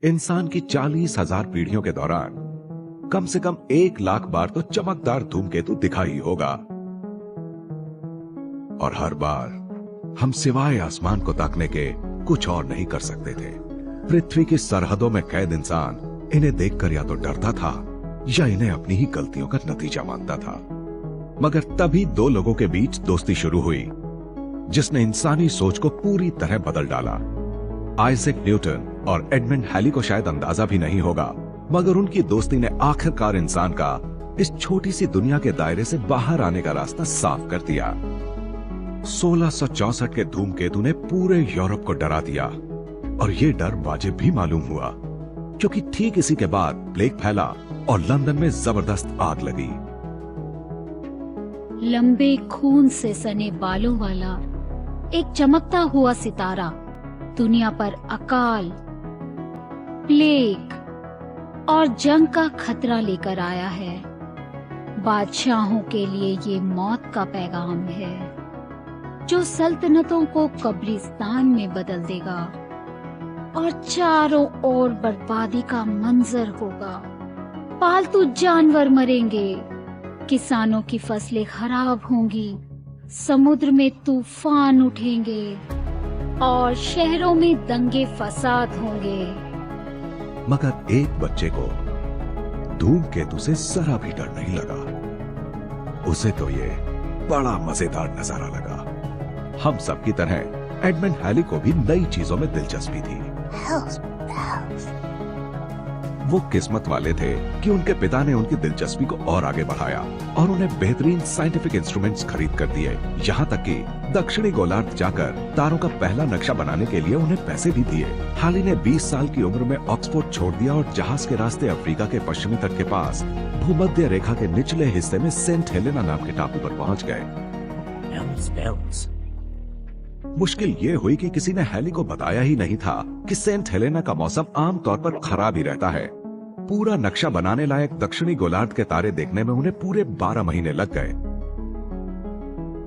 इंसान की 40,000 पीढ़ियों के दौरान कम से कम 1 लाख बार तो चमकदार धूमकेतु दिखा ही होगा। और हर बार हम सिवाय आसमान को ताकने के कुछ और नहीं कर सकते थे। पृथ्वी की सरहदों में कैद इंसान इन्हें देखकर या तो डरता था या इन्हें अपनी ही गलतियों का नतीजा मानता था। मगर तभी दो लोगों के बीच दोस्ती शुरू हुई जिसने इंसानी सोच को पूरी तरह बदल डाला। आइजैक न्यूटन और एडमंड हैली को शायद अंदाजा भी नहीं होगा, मगर उनकी दोस्ती ने आखिरकार इंसान का इस छोटी सी दुनिया के दायरे से बाहर आने का रास्ता साफ कर दिया। 1664 के धूमकेतु ने पूरे यूरोप को डरा दिया और यह डर वाजिब भी मालूम हुआ, क्योंकि ठीक इसी के बाद प्लेग फैला और लंदन में जबरदस्त आग लगी। लंबे खून से सने बालों वाला एक चमकता हुआ सितारा दुनिया पर अकाल, प्लेग और जंग का खतरा लेकर आया है। बादशाहों के लिए ये मौत का पैगाम है जो सल्तनतों को कब्रिस्तान में बदल देगा और चारों ओर बर्बादी का मंजर होगा। पालतू जानवर मरेंगे, किसानों की फसलें खराब होंगी, समुद्र में तूफान उठेंगे और शहरों में दंगे फसाद होंगे। मगर एक बच्चे को धूमकेतु से जरा भी डर नहीं लगा। उसे तो ये बड़ा मजेदार नजारा लगा। हम सब की तरह एडमंड हैली को भी नई चीजों में दिलचस्पी थी। वो किस्मत वाले थे कि उनके पिता ने उनकी दिलचस्पी को और आगे बढ़ाया और उन्हें बेहतरीन साइंटिफिक इंस्ट्रूमेंट्स खरीद कर दिए। यहाँ तक कि दक्षिणी गोलार्ध जाकर तारों का पहला नक्शा बनाने के लिए उन्हें पैसे भी दिए। हैली ने 20 साल की उम्र में ऑक्सफोर्ड छोड़ दिया और जहाज के रास्ते अफ्रीका के पश्चिमी तट के पास भूमध्य रेखा के निचले हिस्से में सेंट हेलेना नाम के टापू पर पहुंच गए। मुश्किल ये हुई कि किसी ने हैली को बताया ही नहीं था कि सेंट हेलेना का मौसम आमतौर पर खराब ही रहता है। पूरा नक्शा बनाने लायक दक्षिणी गोलार्ध के तारे देखने में उन्हें पूरे 12 महीने लग गए।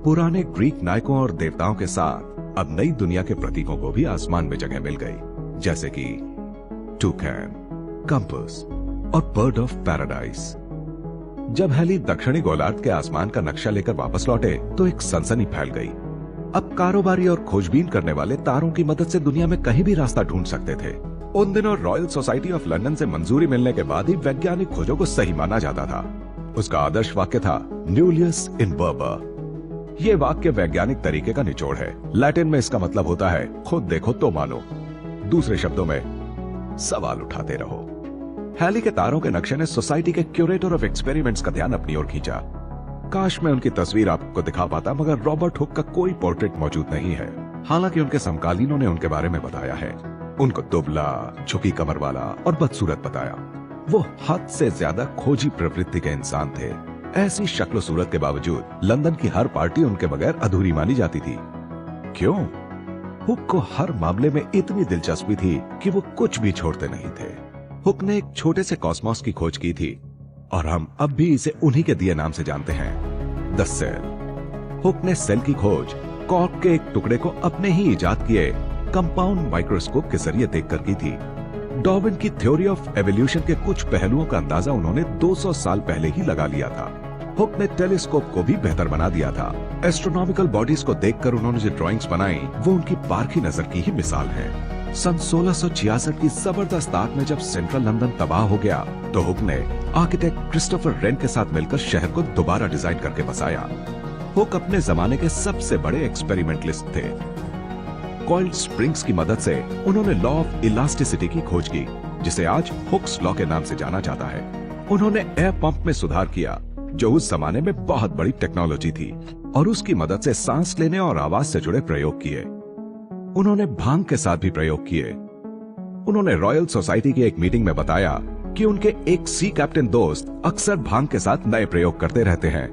पुराने ग्रीक नायकों और देवताओं के साथ अब नई दुनिया के प्रतीकों को भी आसमान में जगह मिल गई, जैसे कि टूकैन, कंपास और बर्ड ऑफ पैराडाइज। जब हैली दक्षिणी गोलार्ध के आसमान का नक्शा लेकर वापस लौटे तो एक सनसनी फैल गई। अब कारोबारी और खोजबीन करने वाले तारों की मदद से दुनिया में कहीं भी रास्ता ढूंढ सकते थे। उन दिनों रॉयल सोसाइटी ऑफ लंदन से मंजूरी मिलने के बाद ही वैज्ञानिक खोजों को सही माना जाता था। उसका आदर्श वाक्य था न्यूलियस इन बर्बर। ये वाक्य वैज्ञानिक तरीके का निचोड़ है। लैटिन में इसका मतलब होता है खुद देखो तो मानो। दूसरे शब्दों में सवाल उठाते रहो। हैली के तारों के नक्शे ने सोसाइटी के क्यूरेटर ऑफ एक्सपेरिमेंट्स का ध्यान अपनी ओर खींचा। काश मैं उनकी तस्वीर आपको दिखा पाता, मगर रॉबर्ट हुक का कोई पोर्ट्रेट मौजूद नहीं है। हालांकि उनके समकालीनों ने उनके बारे में बताया है। उनको दुबला, झुकी कमर वाला और बदसूरत बताया। वो हद से ज्यादा खोजी प्रवृत्ति के इंसान थे। ऐसी शक्ल सूरत के बावजूद लंदन की हर पार्टी उनके बगैर अधूरी मानी जाती थी। क्यों? हुक को हर मामले में इतनी दिलचस्पी थी कि वो कुछ भी छोड़ते नहीं थे। हुक ने एक छोटे से कॉस्मोस की खोज की थी और हम अब भी इसे उन्हीं के दिए नाम से जानते हैं, द सेल। हुक ने सेल की खोज कॉर्क के एक टुकड़े को अपने ही इजाद किए कंपाउंड माइक्रोस्कोप के जरिए देखकर की थी। डार्विन की थ्योरी ऑफ एवोल्यूशन के कुछ पहलुओं का अंदाजा उन्होंने 200 साल पहले ही लगा लिया था। हुक ने टेलीस्कोप को भी बेहतर बना दिया था। एस्ट्रोनॉमिकल बॉडीज को देखकर उन्होंने जो ड्राइंग्स बनाई वो उनकी पारखी नजर की ही मिसाल है। सन 1666 की जबरदस्त आग में जब सेंट्रल लंदन तबाह हो गया तो हुक ने आर्किटेक्ट क्रिस्टोफर रेन के साथ मिलकर शहर को दोबारा डिजाइन करके बसाया। हुक अपने जमाने के सबसे बड़े एक्सपेरिमेंटलिस्ट थे। कॉइल्ड स्प्रिंग्स की मदद से उन्होंने लॉ ऑफ इलास्टिसिटी की खोज की, जिसे आज हुक्स लॉ के नाम से जाना जाता है। उन्होंने एयर पंप में सुधार किया, जो उस जमाने में बहुत बड़ी टेक्नोलॉजी थी, और उसकी मदद से सांस लेने और आवाज से जुड़े प्रयोग किए। उन्होंने भांग के साथ भी प्रयोग किए। उन्होंने रॉयल सोसाइटी की एक मीटिंग में बताया कि उनके एक सी कैप्टन दोस्त अक्सर भांग के साथ नए प्रयोग करते रहते हैं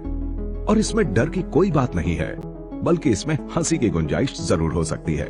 और इसमें डर की कोई बात नहीं है, बल्कि इसमें हंसी की गुंजाइश जरूर हो सकती है।